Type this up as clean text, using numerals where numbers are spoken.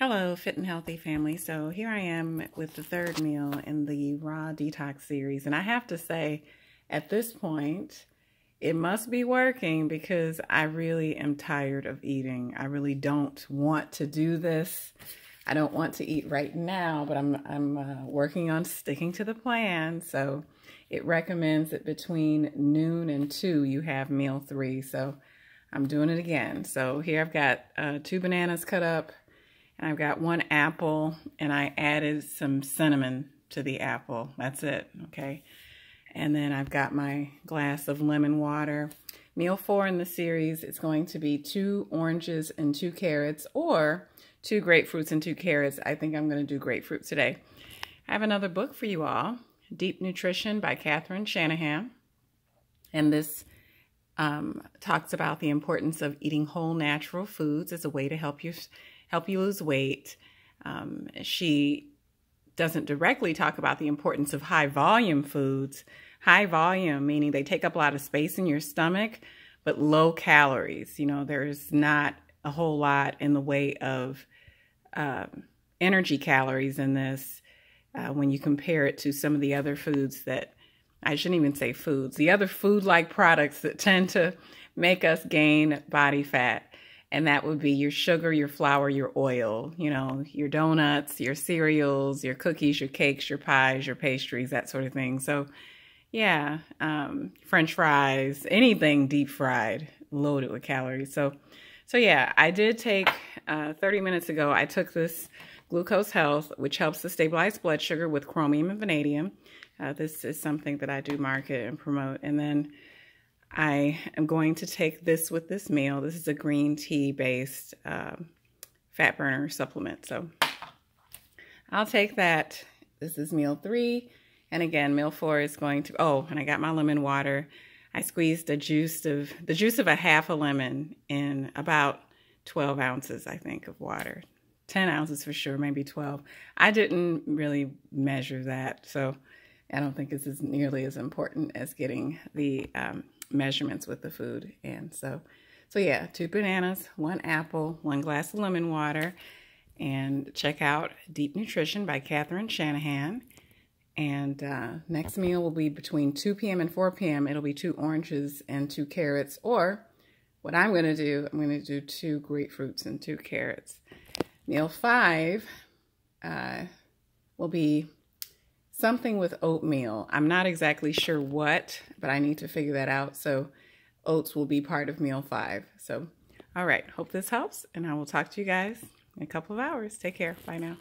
Hello, Fit and Healthy family. So here I am with the third meal in the Raw Detox series. And I have to say, at this point, it must be working because I really am tired of eating. I really don't want to do this. I don't want to eat right now, but I'm working on sticking to the plan. So it recommends that between noon and 2, you have meal 3. So I'm doing it again. So here I've got 2 bananas cut up. I've got 1 apple, and I added some cinnamon to the apple. That's it, okay? And then I've got my glass of lemon water. Meal 4 in the series is going to be 2 oranges and 2 carrots, or 2 grapefruits and 2 carrots. I think I'm going to do grapefruit today. I have another book for you all, Deep Nutrition by Catherine Shanahan. And this talks about the importance of eating whole natural foods as a way to help you lose weight. She doesn't directly talk about the importance of high volume foods. High volume, meaning they take up a lot of space in your stomach, but low calories. You know, there's not a whole lot in the way of energy calories in this when you compare it to some of the other foods that, I shouldn't even say foods, the other food-like products that tend to make us gain body fat. And that would be your sugar, your flour, your oil, you know, your donuts, your cereals, your cookies, your cakes, your pies, your pastries, that sort of thing. So yeah, French fries, anything deep fried, loaded with calories. So yeah, I did take 30 minutes ago, I took this Glucose Health, which helps to stabilize blood sugar with chromium and vanadium. This is something that I do market and promote. And then I am going to take this with this meal. This is a green tea based fat burner supplement. So I'll take that. This is meal 3. And again, meal 4 is going to, oh, and I got my lemon water. I squeezed the juice of a half a lemon in about 12 ounces, I think, of water. 10 ounces for sure, maybe 12. I didn't really measure that, so I don't think this is nearly as important as getting the measurements with the food. And so yeah, 2 bananas, 1 apple, 1 glass of lemon water, and check out Deep Nutrition by Catherine Shanahan. And next meal will be between 2 p.m. and 4 p.m. It'll be 2 oranges and 2 carrots, or what I'm going to do, I'm going to do 2 grapefruits and 2 carrots. Meal 5 will be something with oatmeal. I'm not exactly sure what, but I need to figure that out. So oats will be part of meal 5. So, all right. Hope this helps, and I will talk to you guys in a couple of hours. Take care. Bye now.